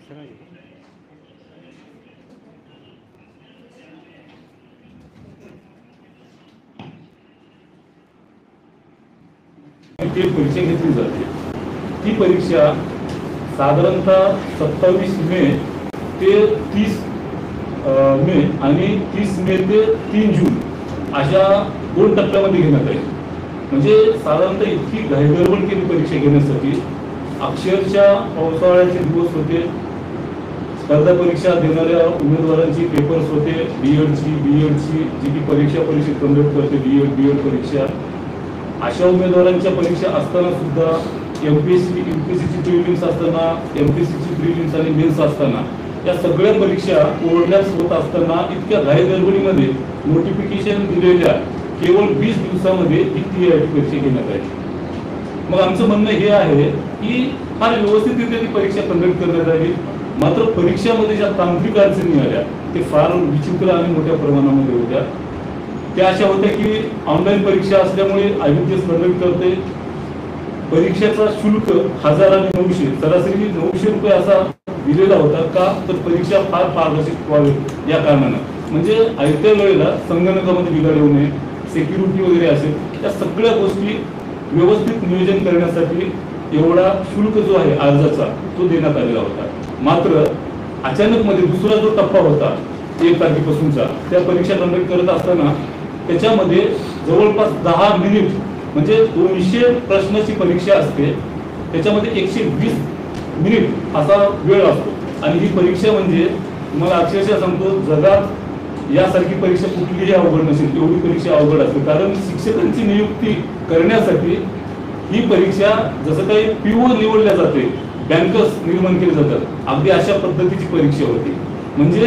परीक्षा घेतली जाते ती परीक्षा साधारणतः 27 मे ते 30 मे आणि 30 मे ते 3 जून अशा 2 टप्प्यामध्ये घेण्यात आहे. म्हणजे साधारणतः इतकी घाईगडबड केली परीक्षा घेण्यासाठी. अक्षरशः पावसाळ्याचे दिवस होते, स्पर्धा परीक्षा देणाऱ्या उमेदवारांची पेपर्स होते, बीएडची जी की परीक्षा परिषद कंडक्ट करते, बीएड परीक्षा. अशा उमेदवारांच्या परीक्षा असताना सुद्धा एमपीएससी यूपीएससीची प्रिलिम्स असताना, एमपीएससीची प्रिलिम्स आणि मेन्स असताना या सगळ्या परीक्षा ओव्हरलॅप्स होत असताना इतक्या घाईगडबडीमध्ये नोटिफिकेशन दिलेल्या केवळ 20 दिवसामध्ये ही TIT परीक्षा घेण्यात आली. मग आमचं म्हणणं हे आहे की फार व्यवस्थितरित्या ती परीक्षा कंडक्ट करण्यात आली. मात्र परीक्षामध्ये ज्या तांत्रिक अडचणी आल्या ते फार विचित्र आणि मोठ्या प्रमाणामध्ये होत्या. त्या अशा होत्या की ऑनलाईन परीक्षा असल्यामुळे IBPS कंडक्ट करते, परीक्षेचा शुल्क 1000 आणि 900 सरासरी 900 रुपये असा दिलेला होता. का तर परीक्षा फार पारदर्शक व्हावी या कारणानं. म्हणजे आयत्या वेळेला संगणकामध्ये बिघाड होऊ नये, सिक्युरिटी वगैरे असेल, त्या सगळ्या गोष्टी व्यवस्थित नियोजन करण्यासाठी एवढा शुल्क जो आहे अर्जाचा तो देण्यात आलेला होता. मात्र अचानक मध्ये दुसरा जो टप्पा होता 1 तारखेपासूनचा, त्या परीक्षा कंडक्ट करत असताना त्याच्यामध्ये जवळपास 10 मिनिट म्हणजे 200 प्रश्नाची परीक्षा असते, त्याच्यामध्ये 120 मिनिट असा वेळ असतो. आणि ही परीक्षा म्हणजे तुम्हाला अक्षरशः सांगतो, जगात यासारखी परीक्षा कुठलीही अवघड नसेल एवढी परीक्षा अवघड असते. कारण शिक्षकांची नियुक्ती करण्यासाठी ही परीक्षा जसं काही PO निवडल्या जाते, बँकर्स निर्माण केले जातात, अगदी अशा पद्धतीची परीक्षा होती. म्हणजे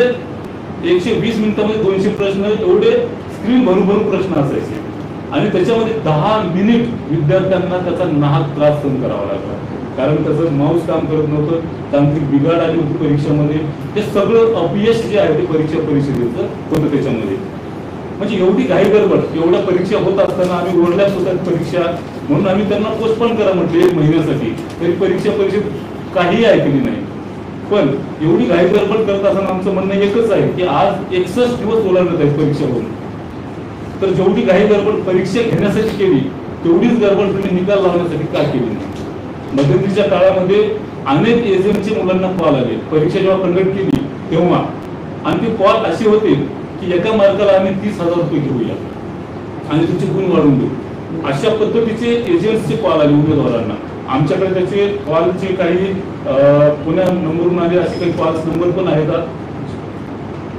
120 मिनिटांमध्ये 200 प्रश्न, एवढे स्क्रीन भरून प्रश्न असायचे. आणि त्याच्यामध्ये 10 मिनिट विद्यार्थ्यांना त्याचा नाहक त्रास सहन करावा लागला. कारण त्याचं माऊस काम करत नव्हतं, तांत्रिक बिघाड आली होती परीक्षेमध्ये. हे सगळं अपयश जे आहे ते परीक्षा परिषदेचं होतं त्याच्यामध्ये. म्हणजे एवढी घाई गडबड, एवढ्या परीक्षा होत असताना आम्ही ओरडल्याच होत्या परीक्षा, म्हणून आम्ही त्यांना पोस्टपोन करा म्हटले 1 महिन्यासाठी. तरी परीक्षा परिषद काहीही ऐकली नाही. पण एवढी घाई गडबड करत असताना आमचं म्हणणं एकच आहे की आज 61 दिवस ओलांडत आहेत परीक्षा होऊन. तर जेवढी घाई गडबड परीक्षा घेण्यासाठी केली तेवढीच गडबड तुम्ही निकाल लावण्यासाठी का केली नाही? मध्यंतरीच्या काळामध्ये अनेक एजंटचे मुलांना कॉल आले परीक्षा जेव्हा कंडक्ट केली तेव्हा, आणि ते कॉल असे होते की एका मार्काला आम्ही 30,000 रुपये घेऊया आणि तुमचे गुण वाढवून देऊ. अशा पद्धतीचे एजंट्सचे कॉल आले उमेदवारांना. आमच्याकडे त्याचे कॉलचे काही पुण्या नंबरवरून आले असे काही कॉल्स नंबर पण आहेत,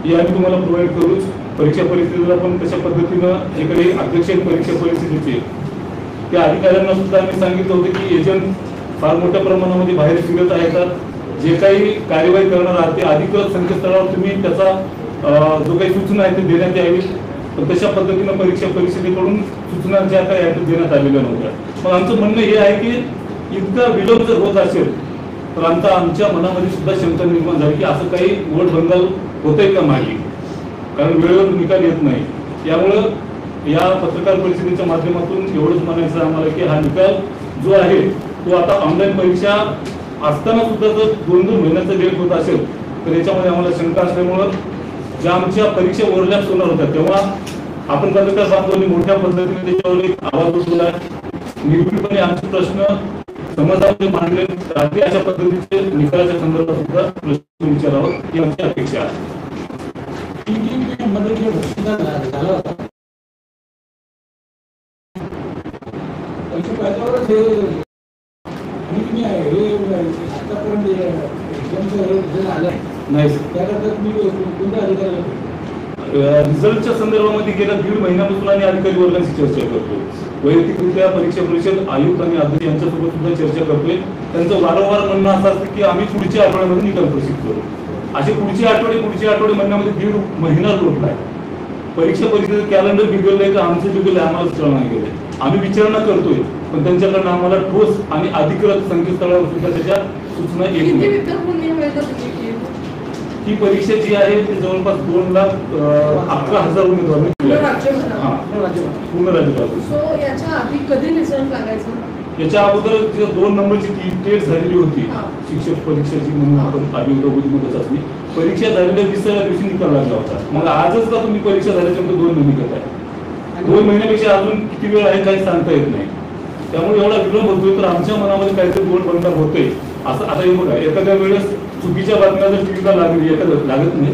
हे आम्ही तुम्हाला प्रोव्हाइड करूच. परीक्षा परिस्थितीला पण तशा पद्धतीनं जे काही अध्यक्ष परीक्षा परिस्थितीचे त्या अधिकाऱ्यांना सुद्धा आम्ही सांगितलं होतं की एजंट फार मोठ्या प्रमाणामध्ये बाहेर फिरत आहेत, जे काही कार्यवाही करणार आहात ते अधिकृत संकेतस्थळावर तुम्ही त्याचा जो काही सूचना आहे ते देण्यात यावी. पण तशा पद्धतीनं परीक्षा परिषदेकडून सूचना ज्या काही आहेत देण्यात आलेल्या नव्हत्या. मग आमचं म्हणणं हे आहे की इतका विलंब जर होत असेल तर आमच्या मनामध्ये सुद्धा शंका निर्माण झाली की असं काही वोट बंगाल होतंय का मागे, कारण वेळेवर निकाल येत नाही. त्यामुळं या पत्रकार परिषदेच्या माध्यमातून एवढंच म्हणायचं आम्हाला की हा निकाल जो आहे तो आता ऑनलाईन परीक्षा असताना सुद्धा जर 2-2 महिन्याचा लेट होत असेल तर याच्यामध्ये आम्हाला शंका असल्यामुळं ज्या आमच्या परीक्षा ओव्हरलॅप्स होणार होत्या तेव्हा आपण पत्रकार बांधवांनी मोठ्या पद्धतीने त्याच्यावर एक आवाज उठवला, निर्भीडपणे आमचे प्रश्न समाजामध्ये मांडले, अशा पद्धतीचे निकालाच्या संदर्भात सुद्धा प्रश्न विचारावं ही आमची अपेक्षा आहे. रिझल्टच्या संदर्भामध्ये गेल्या 1.5 महिन्यापासून आम्ही अधिकारी वर्गांशी चर्चा करतो. वैयक्तिकरित्या परीक्षा परिषद आयुक्त आणि अध्यक्ष यांच्यासोबत सुद्धा चर्चा करतोय. त्यांचं वारंवार म्हणणं असं असतं की आम्ही पुढच्या आठवड्यामध्ये निकाल घोषित करू. असे पुढचे आठवडे म्हणण्यामध्ये 1.5 महिना लोटलाय. परीक्षा परिषदेचं कॅलेंडर बिघडलंय का आमचं बिघडलंय आम्हाला विचारणा केलंय. आम्ही विचारणा करतोय पण त्यांच्याकडनं आम्हाला ठोस आणि अधिकृत संकेतस्थळावर सुद्धा त्याच्या सूचना येत नाही. ही परीक्षा जी आहे ती जवळपास 2,11,000 उमेदवार पूर्ण राज्यात. याच्या आधी कधी रिझल्ट लागायचा? याच्या अगोदर 2 नंबरची ती टेस्ट झालेली होती शिक्षक परीक्षेची म्हणून आपण अभिमुखता चाचणी परीक्षा झालेल्या 20व्या दिवशी निकाल लागला होता. मग आजच का तुम्ही परीक्षा झाल्याच्या 2 महिने करताय? 2 महिन्यापेक्षा अजून किती वेळ आहे काही सांगता येत नाही. त्यामुळे एवढा विलंब होतोय तर आमच्या मनामध्ये काहीतरी गोंधळ होतोय. असं आता हे बघा, एखाद्या वेळेस चुकीच्या बातम्या जर टीव्हीला लागली लागत नाही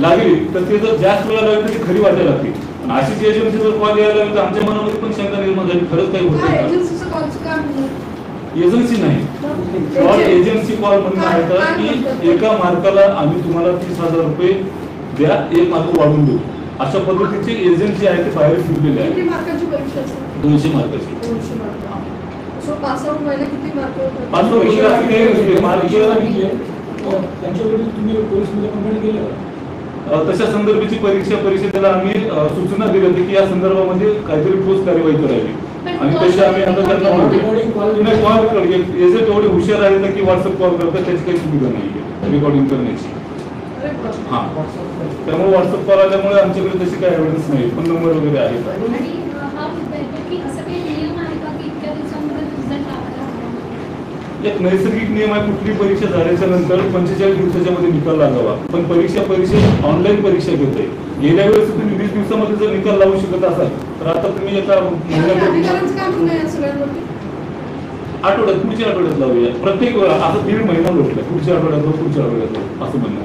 लागली तर ते जर जास्त वेळा लागली तर ती खरी वाटायला लागते. अशीच एजन्सी जर कॉल यायला लागली तर आमच्या मनामध्ये पण शंका निर्माण झाली, खरंच काही होतं. एजन्सी नाही, कॉल एजन्सी कॉल म्हणणं आहे की एका मार्काला आम्ही तुम्हाला 30,000 रुपये द्या, 1 मार्क वाढवून देऊ, अशा पद्धतीची एजन्सी आहे ते बाहेर फिरलेले आहे. 200 मार्काची. तशा संदर्भाची परिषदेला आम्ही सूचना दिली होती की या संदर्भामध्ये काहीतरी ठोस कार्यवाही करावी आणि तशी आम्ही आता त्यांना कॉल एजंट एवढे हुशार आहेत की व्हॉट्सअप कॉल करतात, त्याची काही सुविधा नाही रेकॉर्डिंग करण्याची. हा, त्यामुळे व्हॉट्सअप कॉल आल्यामुळे आमच्याकडे तशी काही एव्हिडन्स नाही, पण नंबर वगैरे आहे. एक नैसर्गिक नियम आहे, कुठली परीक्षा झाल्याच्या नंतर 45 दिवसाच्या मध्ये निकाल लागावा. पण परिषद ऑनलाईन परीक्षा घेते. गेल्या वेळेस तुम्ही 20 दिवसामध्ये जर निकाल लावू शकत असाल तर आता तुम्ही एका आठवड्यात पुढच्या आठवड्यात लावूया. प्रत्येक वेळा असं 1.5 महिना लोटला, पुढच्या आठवड्यात असं म्हणणं.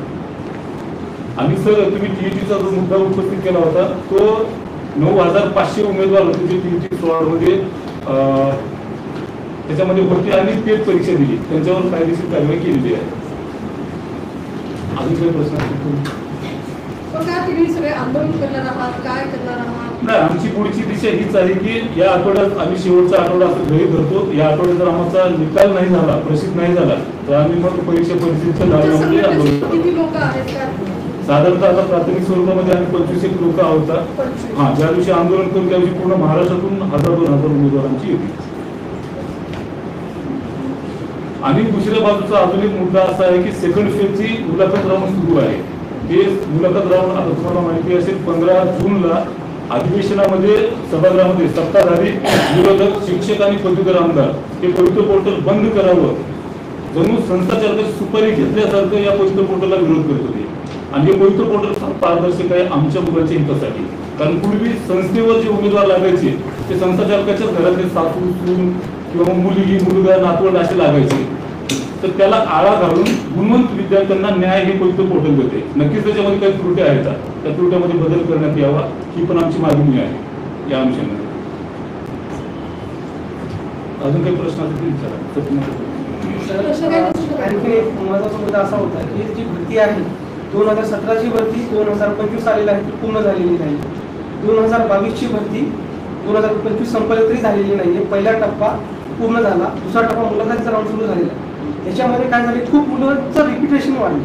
आणि सर तुम्ही टीईटीचा जो मुद्दा उपस्थित केला होता तो 9,500 उमेदवार होते जे टीईटी 16 मध्ये त्याच्यामध्ये होती आणि पेट परीक्षा दिली, त्यांच्यावर कायदेशीर कारवाई केलेली आहे. अजून काही प्रश्न नाही. आमची पुढची दिशा हीच आहे की या आठवड्यात आम्ही शेवटचा आठवडा असं घरी धरतो. या आठवड्यात जर आमचा निकाल नाही झाला, प्रसिद्ध नाही झाला तर आम्ही मग परीक्षा परिस्थितीच्या दाव्यामध्ये आंदोलन. साधारणतः आता प्राथमिक स्वरूपामध्ये आम्ही 25 लोक आहोत. हा, ज्या दिवशी आंदोलन करू त्या दिवशी पूर्ण महाराष्ट्रातून 1,000-2,000 उमेदवारांची येते. आणि दुसऱ्या बाजूचा अजून एक मुद्दा असा आहे की सेकंड फेजची मुलाखत राऊंड सुरू आहे. ते मुलाखत राऊंड आता तुम्हाला माहिती असेल 15 जूनला अधिवेशनामध्ये सभागृहामध्ये सत्ताधारी विरोधक शिक्षक आणि पदवीधर आमदार हे पवित्र पोर्टल बंद करावं, जणू संस्थाचालकाची सुपारी घेतल्यासारखं या पवित्र पोर्टलला विरोध करत होते. आणि हे पवित्र पोर्टल फार पारदर्शक आहे आमच्या मुलांच्या हितासाठी. कारण पूर्वी संस्थेवर जे उमेदवार लागायचे ते संस्थाचालकाच्याच घरातले सासू सून किंवा मुलगी मुलगा नातवंड असे लागायचे. तर त्याला आळा घालून गुणवंत विद्यार्थ्यांना न्याय हे पवित्र पोर्टल देते. नक्कीच त्याच्यामध्ये काही त्रुटी आहेत, त्या त्रुट्यामध्ये बदल करण्यात यावा ही पण आमची मागणी आहे या अंशामध्ये. अजून काही प्रश्न असतील विचारा. आणखी एक महत्त्वाचा मुद्दा असा होता की जी भरती आहे 2017ची भरती 2025 आलेली आहे ती पूर्ण झालेली नाही. 2022ची भरती 2025 संपली तरी झालेली नाहीये. पहिला टप्पा पूर्ण झाला, दुसरा टप्पा मुलाखतीचा राऊंड सुरू झालेला. त्याच्यामध्ये काय झाले, खूप मुलांचं रिपिटेशन वाढलं.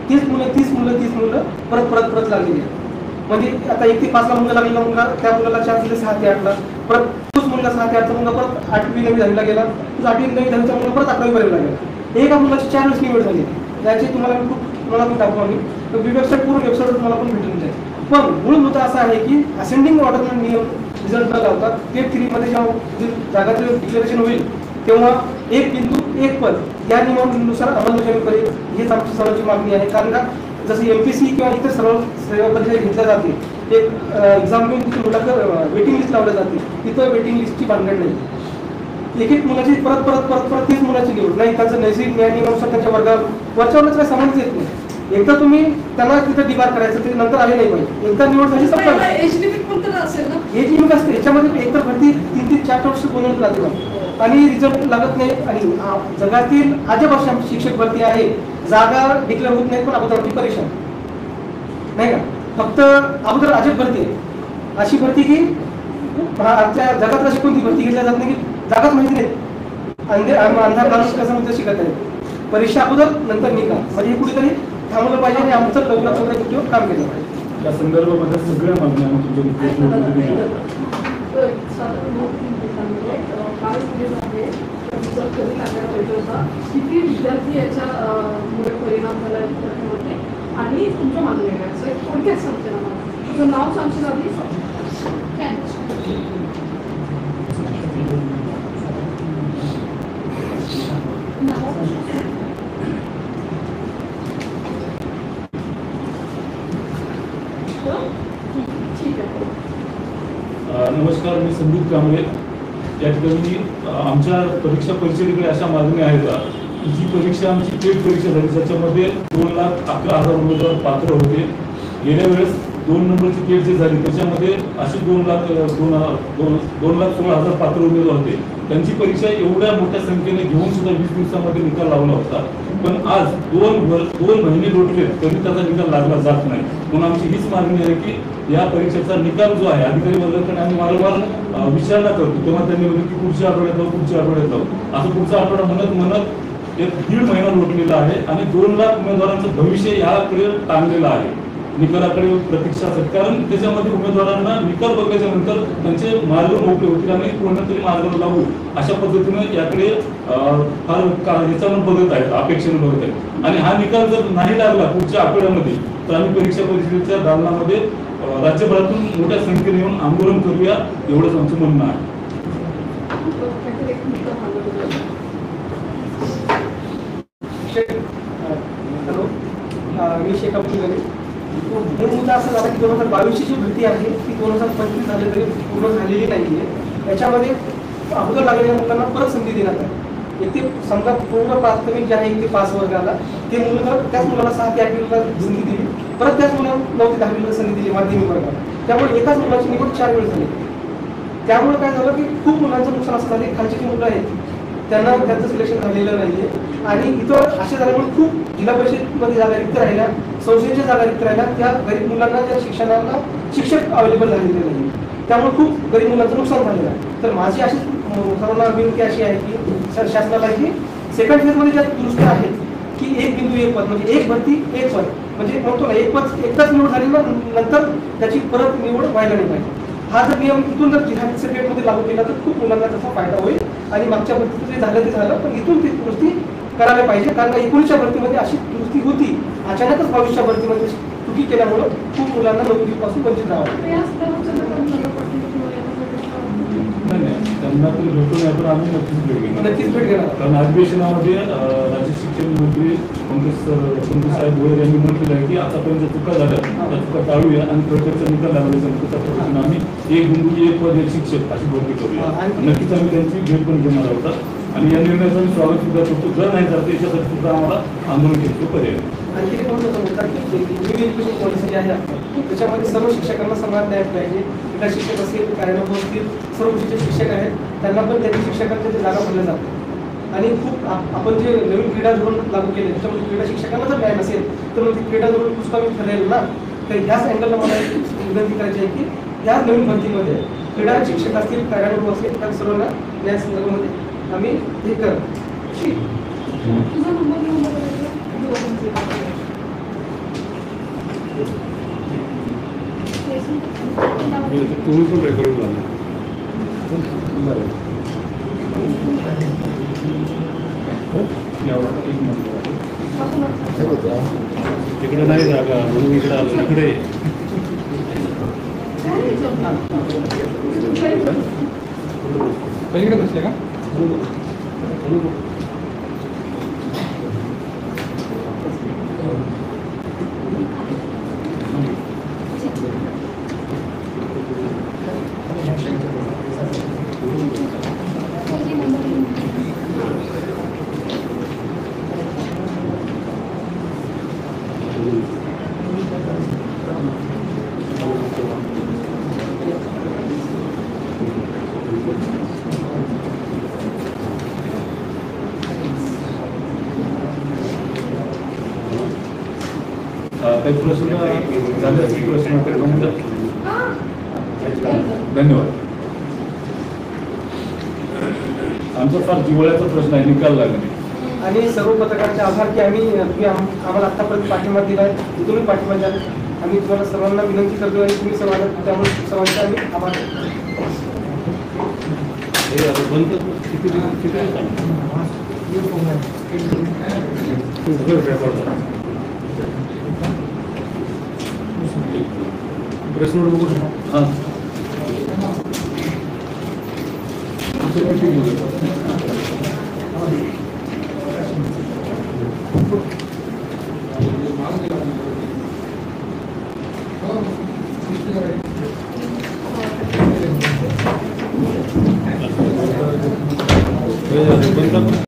30 मुलं परत लागलेली आहे. म्हणजे आता 1 ते 5 ला मुलगा लागलेला मुलगा त्या मुलाला चान्स दिले 6 ते 8 ला, परत तोच मुलगा 6 ते 8 चा मुलगा परत 8वी 9वी दहावीला गेला, 8वी 9वी दहावीचा मुलगा परत 11वी पर्यंत गेला. एका मुलाची 4 वेळेस निवड झाली. त्याची तुम्हाला पण दाखवू आम्ही वेबसाईट पूर्ण वेबसाईट तुम्हाला पण भेटून जाईल. पण मूळ मुद्दा असा आहे की असेंडिंग ऑर्डर नियम रिझल्ट न लावतात टेट 3 मध्ये जेव्हा जागाचं डिक्लेरेशन होईल तेव्हा 1 बिंदू 1 पद या नियमानुसार अंमलबजावणी करेल, हीच आमची सर्वांची मागणी आहे. कारण का जसं MPSC किंवा इतर सर्व सेवा परीक्षा घेतल्या जाते, एक एक्झाम घेऊन तिथे मुलाखत वेटिंग लिस्ट लावल्या जाते, तिथं वेटिंग लिस्टची भानगड नाही. एक मुलाची परत 30 मुलाची निवड नाही. त्यांचं नैसर्गिक न्याय नियमानुसार त्यांच्या वर्गावर वरच्यावरच काही समज येत नाही. एकदा तुम्ही त्यांना तिथं डिबार करायचं ते नंतर आले नाही पाहिजे. एकदा निवड झाली संपलं. एज लिमिट असते याच्यामध्ये. एकतर भरती 3-4 वर्ष बोलवली जाते आणि रिझल्ट लागत नाही. आणि जगातील आजपासून आमची शिक्षक भरती आहे, जागा डिक्लेअर होत नाही पण अगोदरची परीक्षा नाही का. फक्त अगोदर अजब भरती आहे, अशी भरती की आजच्या जगात अशी कोणती भरती घेतल्या जात नाही की जागाच माहिती नाही. अंधार माणूस कसं म्हणतो शिकत आहे. परीक्षा अगोदर नंतर निकाल, म्हणजे हे कुठेतरी थांबवलं पाहिजे आणि आमचं लवकरात लवकर काम केलं पाहिजे. त्या संदर्भामध्ये सगळ्या मागण्या किती विद्यार्थी याच्यामुळे परिणाम झाला आणि तुमच्या मागण्या थोडक्यात सांगते ना. मला तुझं नाव सांगशील आधी. नमस्कार, मी संदीप कांबळे. या ठिकाणी आमच्या परीक्षा परिषदेकडे अशा मागणी आहेत का की जी परीक्षा आमची टेट परीक्षा झाली त्याच्यामध्ये 2,11,000 उमेदवार पात्र होते. गेल्या वेळेस 2 नंबरची टेट जी झाली त्याच्यामध्ये असे 2,16,000 पात्र उमेदवार होते. त्यांची परीक्षा एवढ्या मोठ्या संख्येने घेऊन सुद्धा 20 दिवसामध्ये निकाल लावला होता. पण आज 2 महिने लोटले तरी त्याचा निकाल लागला जात नाही. म्हणून आमची हीच मागणी आहे की या परीक्षेचा निकाल जो आहे अधिकारी वर्गाकडे आम्ही वारंवार विचारणा करतो, तेव्हा त्यांनी म्हणलं की पुढच्या आठवड्यात जाऊ, पुढच्या आठवड्यात जाऊ. असं पुढचा आठवडा म्हणत 1.5 महिना लोटलेला आहे आणि 2 लाख उमेदवारांचं भविष्य याकडे टांगलेलं आहे. निकालाकडे प्रतीक्षा असतात, कारण त्याच्यामध्ये उमेदवारांना निकाल बघायच्या नंतर त्यांचे मार्ग मोकळे होतील आणि कोणत्यातरी मार्गाला लागू अशा पद्धतीनं याकडे फार याच्यावर बघत आहेत, अपेक्षेने बघत आहेत. आणि हा निकाल जर नाही लागला पुढच्या आठवड्यामध्ये तर आम्ही परीक्षा परिषदेच्या दालनामध्ये राज्यभरातून मोठ्या संख्येने येऊन आंदोलन करूया, एवढंच आमचं म्हणणं आहे. हॅलो, मी शेख अब्दुल गनी. मूळ मुद्दा असा झाला की 2022ची जी भरती आहे ती 2025 झाली तरी पूर्ण झालेली नाहीये. याच्यामध्ये अगोदर लागलेल्या मुलांना परत संधी देण्यात आहे. इथे समजा पूर्ण प्राथमिक जे आहे ते 5 वर्गाला ते मुलं त्याच मुलाला 6 ते 8 संधी दिली, परत त्याच मुलाला 9 ते 10 संधी दिली माध्यमिक वर्गाला. त्यामुळे एकाच मुलाची निवड 4 वेळ झाली. त्यामुळे काय झालं की खूप मुलांचं नुकसान असं झालं. खालची जी मुलं आहेत त्यांना त्यांचं सिलेक्शन झालेलं नाहीये आणि इतर अशा झाल्यामुळे खूप जिल्हा परिषदेमध्ये जागा रिक्त राहिल्या, संस्थेच्या जागा रिक्त राहिल्या. त्या गरीब मुलांना त्या शिक्षणाला शिक्षक अवेलेबल झालेले नाही. त्यामुळे खूप गरीब मुलांचं नुकसान झालेलं आहे. तर माझी अशी सर्वांना विनंती अशी आहे की शासनाला की सेकंड फेजमध्ये ज्या दुरुस्त्या आहेत की 1 बिंदू 1 पद म्हणजे 1 भरती 1 पद म्हणजे म्हणतो ना 1 पद एकदाच निवड झाली ना नंतर त्याची परत निवड व्हायला नाही पाहिजे. हा जर नियम इथून जर जिल्हा सेक्रेटमध्ये लागू केला तर खूप मुलांना त्याचा फायदा होईल. आणि मागच्या भरतीत जे झालं ते झालं, पण इथून ती दुरुस्ती करायला पाहिजे. कारण 19च्या भरतीमध्ये अशी दुरुस्ती होती, अचानकच 22च्या भरतीमध्ये चुकी केल्यामुळं खूप मुलांना नोकरीपासून वंचित राहावं. त्यांना तरी भेटून आपण आम्ही नक्कीच भेट घेणार. कारण अधिवेशनामध्ये राज्य शिक्षण मंत्री साहेब गोयल यांनी म्हटलेलं आहे की आतापर्यंत चुका झाल्या त्या चुका टाळूया आणि प्रत्यक्ष निकाल लागल्याच्या पद्धतीने आम्ही 1 बिंदू 1 पद 1 शिक्षक अशी भरती करूया. नक्कीच आम्ही त्यांची भेट पण घेणार आहोत आणि या निर्णयाचं आम्ही स्वागत सुद्धा करतो. जर नाही तर याच्यासाठी सुद्धा आम्हाला आंदोलन केलं पर्याय. आणखी एक महत्त्वाचा मुद्दा की न्यू एज्युकेशन पॉलिसी आहे त्याच्यामध्ये सर्व शिक्षकांना समान द्यायला पाहिजे. क्रीडा शिक्षक असतील, कार्यानुभव असतील, सर्व गोष्टीचे शिक्षक आहेत त्यांना पण त्यांच्या शिक्षकांच्या ते जागा भरल्या जातात. आणि खूप आपण जे नवीन क्रीडा धोरण लागू केले त्याच्यामध्ये क्रीडा शिक्षकांना जर न्याय नसेल तर मग ते क्रीडा धोरण पुस्तकामी ठरेल ना. तर ह्याच अँगलला मला विनंती करायची आहे की ह्या नवीन भरतीमध्ये क्रीडा शिक्षक असतील, कार्यानुभव असतील त्या सर्वांना न्याय संदर्भामध्ये आम्ही हे करतो. तुम्ही पण रेकॉर्ड झाला तिकडे नाही जागा म्हणून इकडे आलो. इकडे पलीकडे बसले का? काही प्रश्न झाले असतील प्रश्न धन्यवाद. आमचा फार जिव्हाळ्याचा प्रश्न आहे निकाल लागणे. आणि सर्व पत्रकारांचे आभार की तुम्ही आम्हाला आतापर्यंत पाठिंबा दिला आहे, तुम्ही पाठिंबा द्याल. आम्ही तुम्हाला सर्वांना विनंती करतो आणि तुम्ही सर्वांना त्यामुळे सर्वांचे आम्ही आभार प्रश्न हां वेळ झाली. बंद कर.